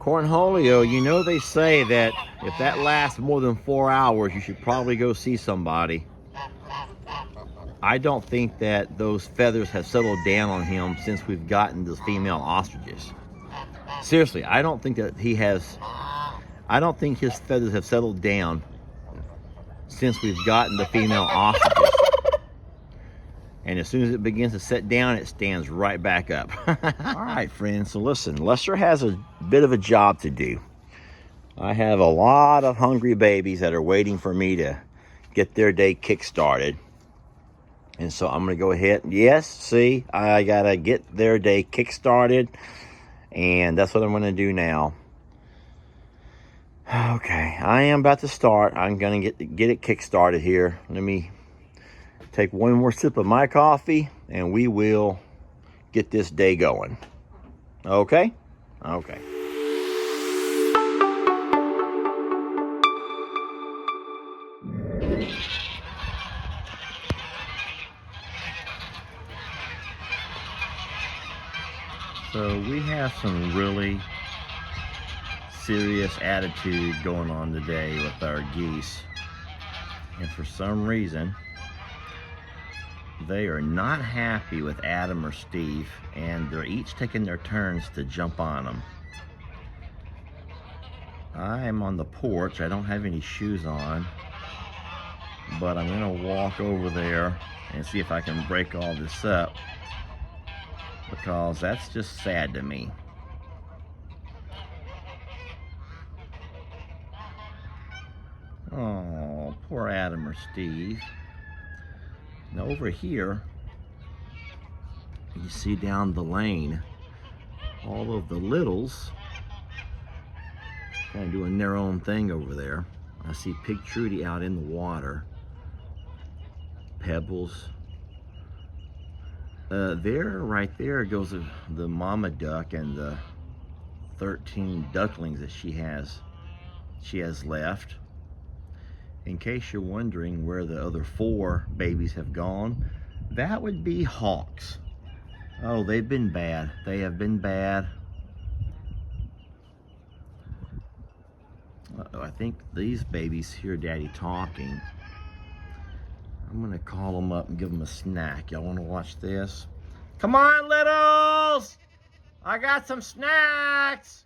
Cornholio, you know they say that if that lasts more than 4 hours, you should probably go see somebody. I don't think that those feathers have settled down on him since we've gotten the female ostriches. Seriously, I don't think that I don't think his feathers have settled down since we've gotten the female ostriches. And as soon as it begins to set down, it stands right back up. All right, friends, so listen, Lester has a bit of a job to do. I have a lot of hungry babies that are waiting for me to get their day kick-started. And so I'm going to go ahead. Yes, see, I got to get their day kick-started. And that's what I'm going to do now. Okay, I am about to start. I'm going to get it kick-started here. Let me take one more sip of my coffee, and we will get this day going. Okay? Okay. So we have some really serious attitude going on today with our geese. And for some reason, they are not happy with Adam or Steve, and they're each taking their turns to jump on them. I am on the porch. I don't have any shoes on, but I'm gonna walk over there and see if I can break all this up, because that's just sad to me. Oh, poor Adam or Steve. Now over here, you see down the lane, all of the littles kind of doing their own thing over there. I see Pig Trudy out in the water. Pebbles. Right there goes the mama duck and the 13 ducklings that she has left. In case you're wondering where the other 4 babies have gone, that would be hawks. Oh, they've been bad. They have been bad. I think these babies hear Daddy talking. I'm gonna call them up and give them a snack. Y'all wanna watch this? Come on, littles! I got some snacks!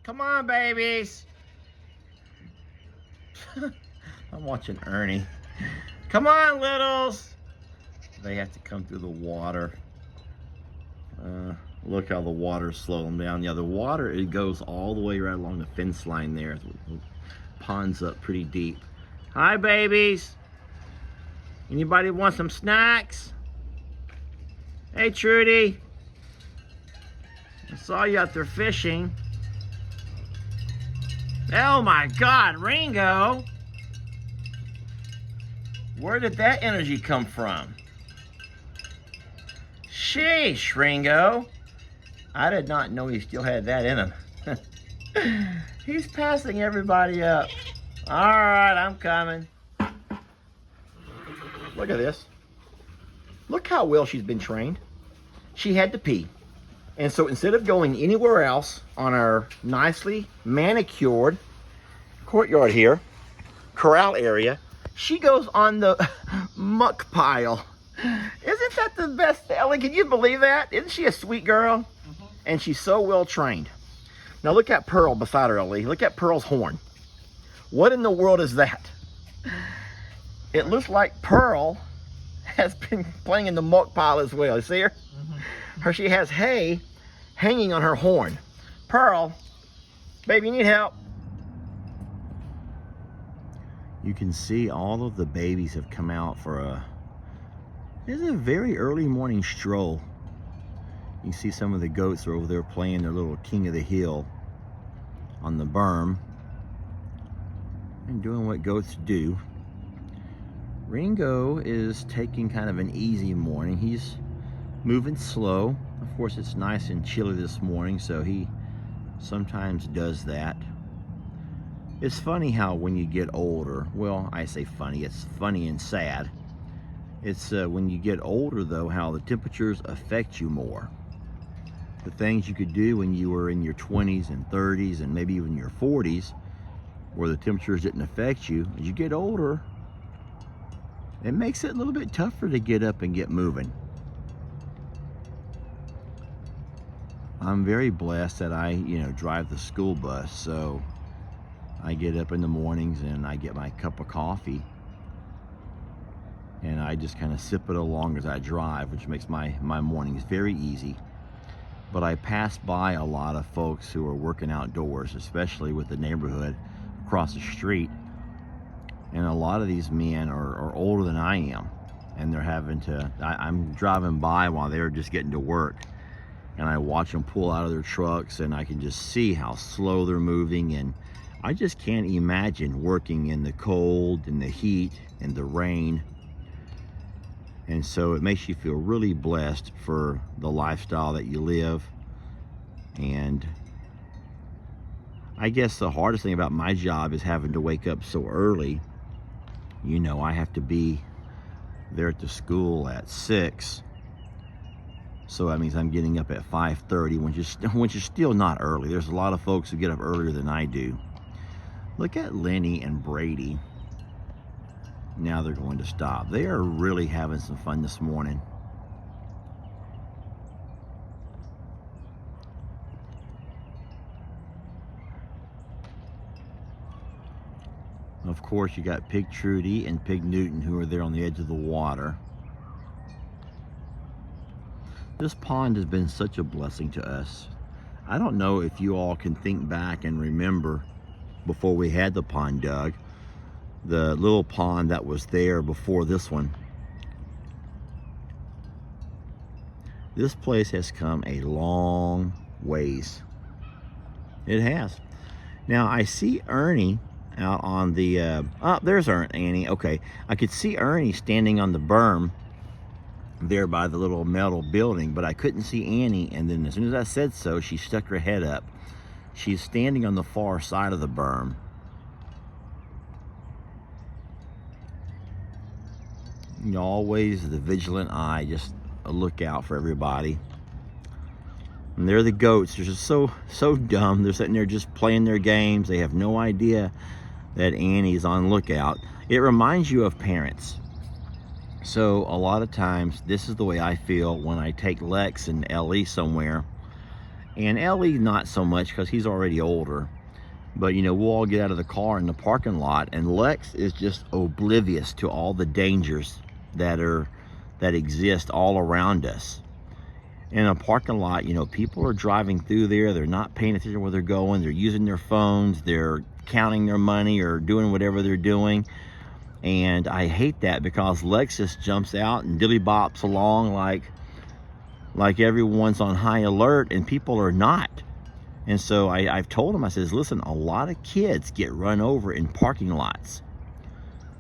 Come on, babies. I'm watching Ernie. Come on, littles. They have to come through the water. Look how the water's slowing down. Yeah, the water, it goes all the way right along the fence line there. The pond's up pretty deep. Hi, babies. Anybody want some snacks? Hey, Trudy. I saw you out there fishing. Oh my God, Ringo! Where did that energy come from? Sheesh, Ringo. I did not know he still had that in him. He's passing everybody up. All right, I'm coming. Look at this. Look how well she's been trained. She had to pee. And so instead of going anywhere else on our nicely manicured courtyard here, corral area, she goes on the muck pile. Isn't that the best, Ellie? Can you believe that? Isn't she a sweet girl? Mm-hmm. And she's so well trained. Now look at Pearl beside her, Ellie. Look at Pearl's horn. What in the world is that? It looks like Pearl has been playing in the muck pile as well. You see her? Mm-hmm. She has hay hanging on her horn. Pearl, baby, you need help. You can see all of the babies have come out for this is a very early morning stroll. You can see some of the goats are over there playing their little King of the Hill on the berm and doing what goats do. Ringo is taking kind of an easy morning. He's moving slow. Of course, it's nice and chilly this morning, so he sometimes does that. It's funny how when you get older, well, I say funny, it's funny and sad. It's when you get older, though, how the temperatures affect you more. The things you could do when you were in your 20s and 30s and maybe even your 40s, where the temperatures didn't affect you, as you get older, it makes it a little bit tougher to get up and get moving. I'm very blessed that I, drive the school bus, so I get up in the mornings and I get my cup of coffee and I just kind of sip it along as I drive, which makes my mornings very easy. But I pass by a lot of folks who are working outdoors, especially with the neighborhood across the street. And a lot of these men are older than I am. And they're having to, I'm driving by while they're just getting to work. And I watch them pull out of their trucks and I can just see how slow they're moving. And I just can't imagine working in the cold and the heat and the rain. And so it makes you feel really blessed for the lifestyle that you live. And I guess the hardest thing about my job is having to wake up so early. I have to be there at the school at 6. So that means I'm getting up at 5:30, which is still not early. There's a lot of folks who get up earlier than I do. Look at Lenny and Brady. Now they're going to stop. They are really having some fun this morning. Of course, you got Pig Trudy and Pig Newton who are there on the edge of the water. This pond has been such a blessing to us. I don't know if you all can think back and remember before we had the pond dug, the little pond that was there before this one. This place has come a long ways. It has. Now I see Ernie out on the, there's Annie. Okay, I could see Ernie standing on the berm there by the little metal building, but I couldn't see Annie. And then as soon as I said so, she stuck her head up. She's standing on the far side of the berm. Always the vigilant eye, just a lookout for everybody. And they're the goats. They're just so dumb. They're sitting there just playing their games. They have no idea that Annie's on lookout. It reminds you of parents. So a lot of times, this is the way I feel when I take Lex and Ellie somewhere. And Ellie, not so much because he's already older. But we'll all get out of the car in the parking lot, and Lex is just oblivious to all the dangers that exist all around us. In a parking lot, people are driving through there. They're not paying attention where they're going. They're using their phones. They're counting their money or doing whatever they're doing. And I hate that because Lex just jumps out and dilly bops along like everyone's on high alert, and people are not. And so I've told him, I says, listen, a lot of kids get run over in parking lots.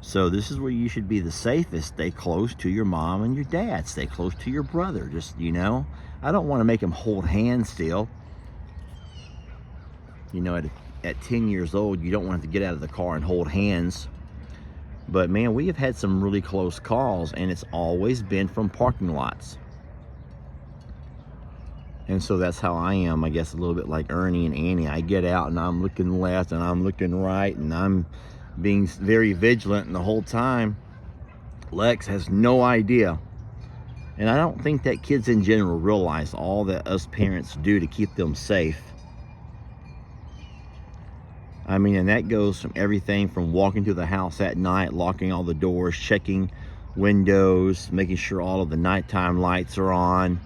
So this is where you should be the safest. Stay close to your mom and your dad. Stay close to your brother. Just, I don't want to make them hold hands still. At 10 years old, you don't want to get out of the car and hold hands. But man, we have had some really close calls, and it's always been from parking lots. And so that's how I am, I guess, a little bit like Ernie and Annie. I get out and I'm looking left and I'm looking right and I'm being very vigilant, and the whole time Lex has no idea. And I don't think that kids in general realize all that us parents do to keep them safe. I mean, and that goes from everything from walking through the house at night, locking all the doors, checking windows, making sure all of the nighttime lights are on.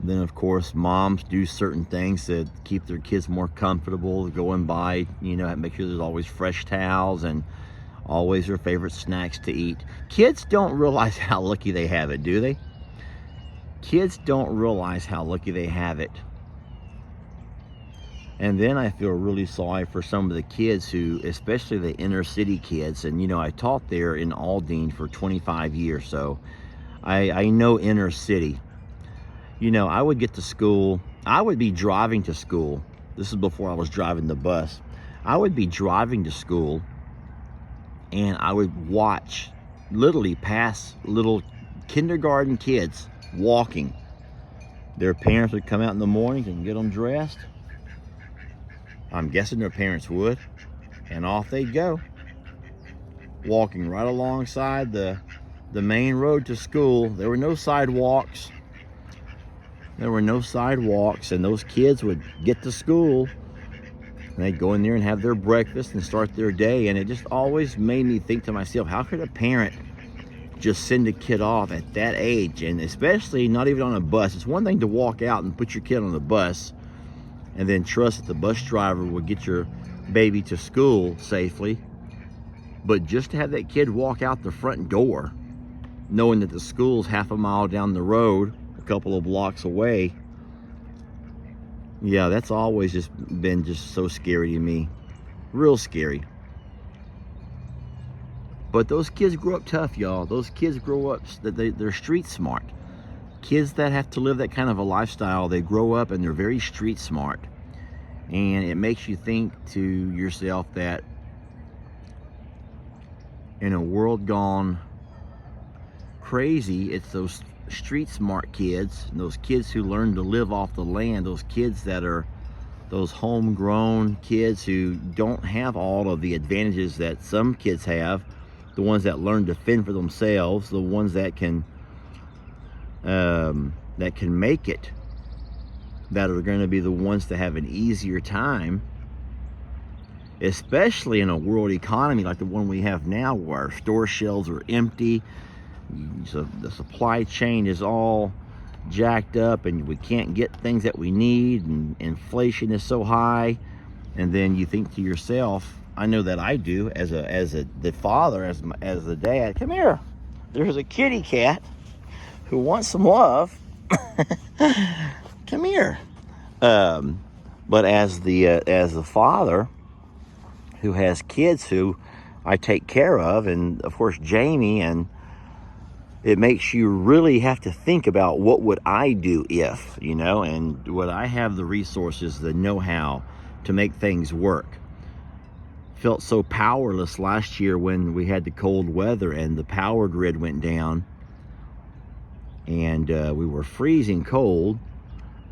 Then, of course, moms do certain things to keep their kids more comfortable, going by, make sure there's always fresh towels and always their favorite snacks to eat. Kids don't realize how lucky they have it, do they? Kids don't realize how lucky they have it. And then I feel really sorry for some of the kids who, especially the inner city kids, and I taught there in Aldine for 25 years, so I know inner city. I would get to school, I would be driving to school. This is before I was driving the bus. I would be driving to school, and I would watch, literally pass little kindergarten kids walking. Their parents would come out in the mornings and get them dressed. I'm guessing their parents would, and off they'd go, walking right alongside the main road to school. There were no sidewalks. There were no sidewalks, and those kids would get to school, and they'd go in there and have their breakfast and start their day. And it just always made me think to myself, how could a parent just send a kid off at that age? And especially not even on a bus. It's one thing to walk out and put your kid on the bus and then trust that the bus driver will get your baby to school safely. But just to have that kid walk out the front door, knowing that the school's half a mile down the road, a couple of blocks away, yeah, that's always just been just so scary to me. Real scary. But those kids grow up tough, y'all. Those kids grow up, they're street smart. Kids that have to live that kind of a lifestyle, they grow up and they're very street smart. And it makes you think to yourself that in a world gone crazy, it's those street smart kids, and those kids who learn to live off the land, those kids that are those homegrown kids who don't have all of the advantages that some kids have, the ones that learn to fend for themselves, the ones that can make it, that are going to be the ones to have an easier time, especially in a world economy like the one we have now, where our store shelves are empty. So the supply chain is all jacked up and we can't get things that we need, and inflation is so high. And then you think to yourself, I know that I do as the father, as the dad, come here, there's a kitty cat who wants some love. Come here. But as the father who has kids who I take care of, and of course Jamie, and it makes you really have to think about what would I do if, and would I have the resources, the know-how to make things work. Felt so powerless last year when we had the cold weather and the power grid went down, and we were freezing cold.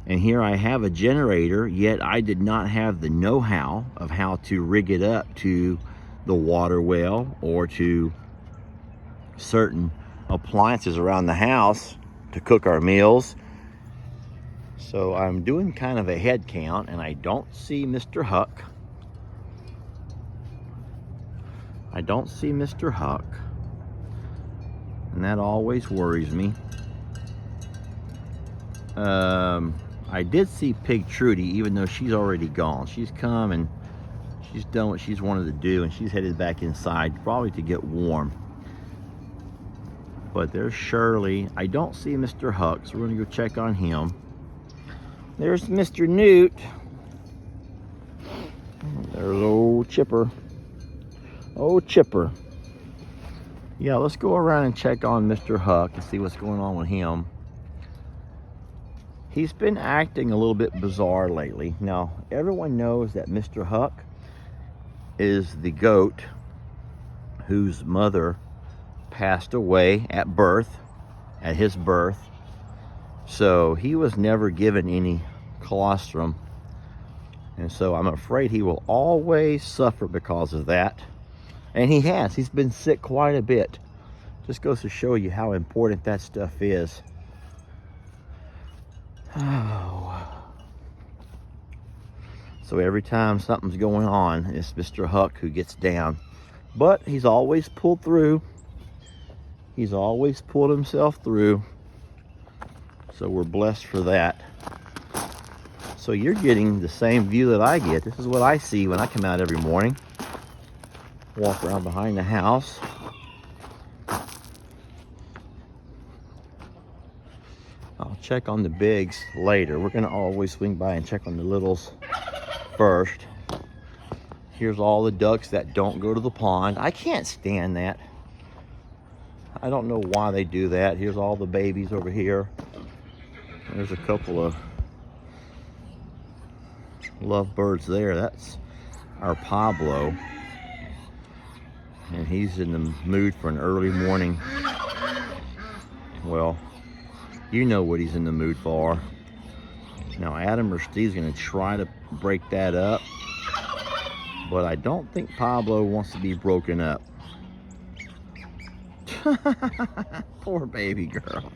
And here I have a generator, yet I did not have the know-how of how to rig it up to the water well or to certain appliances around the house to cook our meals. So I'm doing kind of a head count, and I don't see Mr. Huck. I don't see Mr. Huck, and that always worries me. I did see Pig Trudy, even though she's already gone. She's come and she's done what she's wanted to do, and she's headed back inside, probably to get warm. But there's Shirley. I don't see Mr. Huck, so we're gonna go check on him. There's Mr. Newt. There's old Chipper. Oh, Chipper. Yeah, let's go around and check on Mr. Huck and see what's going on with him. He's been acting a little bit bizarre lately. Now, everyone knows that Mr. Huck is the goat whose mother passed away at his birth. So he was never given any colostrum. And so I'm afraid he will always suffer because of that. And he has. He's been sick quite a bit. Just goes to show you how important that stuff is. Oh. So every time something's going on, it's Mr. Huck who gets down. But he's always pulled through. He's always pulled himself through. So we're blessed for that. So you're getting the same view that I get. This is what I see when I come out every morning. Walk around behind the house. I'll check on the bigs later. We're going to always swing by and check on the littles first. Here's all the ducks that don't go to the pond. I can't stand that. I don't know why they do that. Here's all the babies over here. There's a couple of lovebirds there. That's our Pablo. And he's in the mood for an early morning. Well, you know what he's in the mood for. Now Adam or Steve's gonna try to break that up, but I don't think Pablo wants to be broken up. Poor baby girl.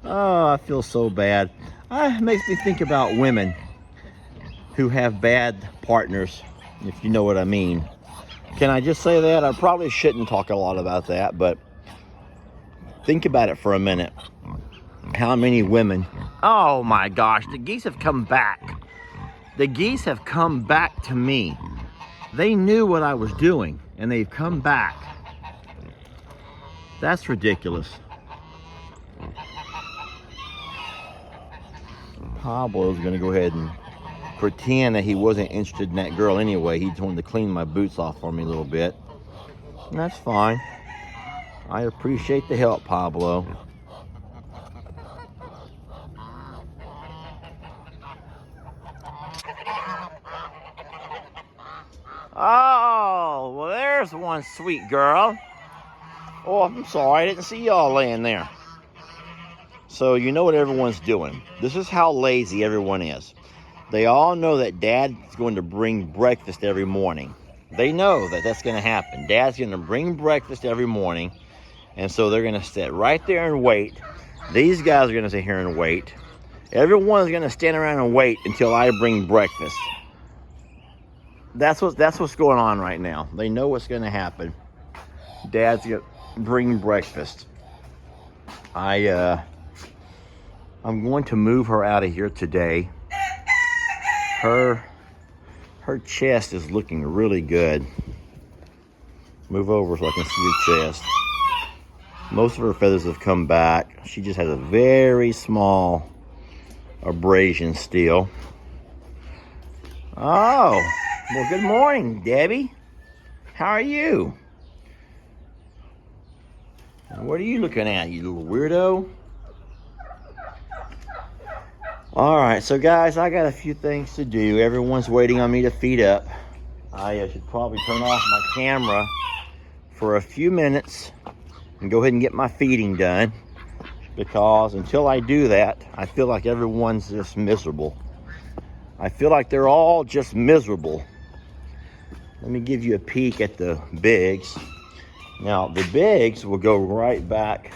Oh, I feel so bad. It makes me think about women who have bad partners, if you know what I mean. Can I just say that? I probably shouldn't talk a lot about that, but think about it for a minute. How many women... Oh my gosh, the geese have come back. The geese have come back to me. They knew what I was doing, and they've come back. That's ridiculous. Pablo's gonna go ahead and pretend that he wasn't interested in that girl anyway. He just wanted to clean my boots off for me a little bit. And that's fine. I appreciate the help, Pablo. Oh, well, there's one sweet girl. Oh, I'm sorry, I didn't see y'all laying there. So you know what everyone's doing. This is how lazy everyone is. They all know that Dad is going to bring breakfast every morning. They know that that's going to happen. Dad's going to bring breakfast every morning. And so they're going to sit right there and wait. These guys are going to sit here and wait. Everyone's going to stand around and wait until I bring breakfast. That's what's going on right now. They know what's going to happen. Dad's going to bring breakfast. I'm going to move her out of here today. Her chest is looking really good. Move over so I can see your chest. Most of her feathers have come back. She just has a very small abrasion still. Oh, well, good morning, Debbie. How are you? What are you looking at, you little weirdo? Alright, so guys, I got a few things to do. Everyone's waiting on me to feed up. I should probably turn off my camera for a few minutes and go ahead and get my feeding done, because until I do that, I feel like everyone's just miserable. I feel like they're all just miserable. Let me give you a peek at the bigs. Now, the bigs will go right back.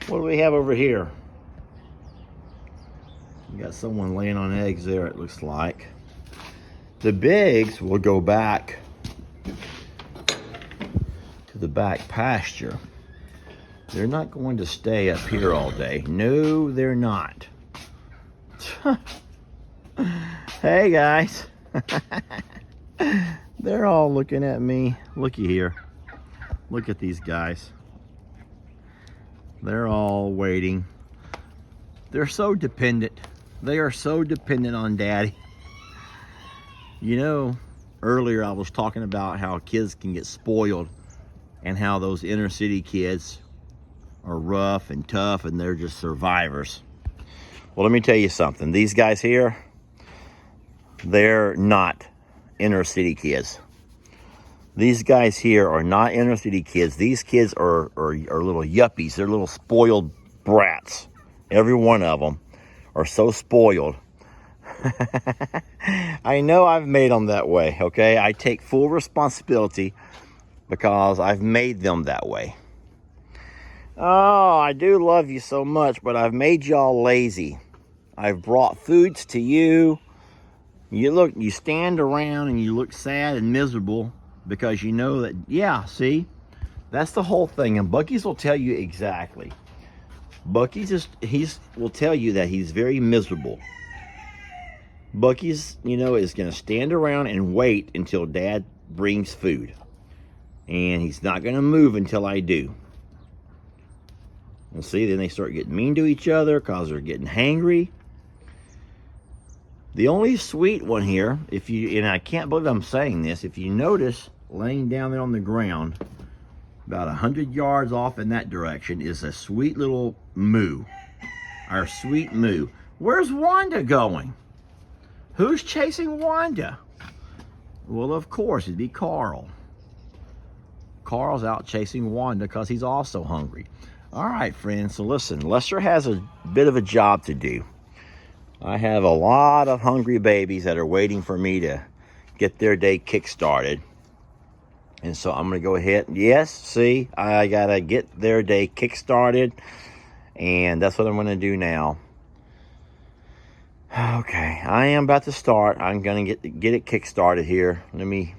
What do we have over here? We got someone laying on eggs there, it looks like. The bigs will go back to the back pasture. They're not going to stay up here all day. No, they're not. Hey, guys. They're all looking at me. Looky here. Look at these guys. They're all waiting. They're so dependent. They are so dependent on Daddy. You know, earlier I was talking about how kids can get spoiled and how those inner city kids are rough and tough and they're just survivors. Well, let me tell you something. These guys here, they're not inner city kids. These guys here are not inner city kids. These kids are little yuppies. They're little spoiled brats. Every one of them are so spoiled. I know I've made them that way, okay? I take full responsibility because I've made them that way. Oh, I do love you so much, but I've made y'all lazy. I've brought foods to you. You stand around and you look sad and miserable because you know that, yeah, see? That's the whole thing, and Bucky's will tell you exactly. Bucky's will tell you that he's very miserable. Bucky's, is going to stand around and wait until Dad brings food. And he's not going to move until I do. And see, then they start getting mean to each other because they're getting hangry. The only sweet one here, and I can't believe I'm saying this, if you notice, laying down there on the ground, about 100 yards off in that direction, is a sweet little moo. Our sweet moo. Where's Wanda going? Who's chasing Wanda? Well, of course, it'd be Carl. Carl's out chasing Wanda because he's also hungry. All right, friends, so listen, Lester has a bit of a job to do. I have a lot of hungry babies that are waiting for me to get their day kick-started. And so I'm going to go ahead. Yes, see, I got to get their day kick-started. And that's what I'm going to do now. Okay, I am about to start. I'm going to get it kick-started here. Let me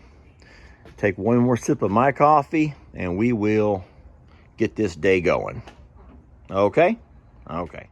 take one more sip of my coffee, and we will get this day going. Okay? Okay.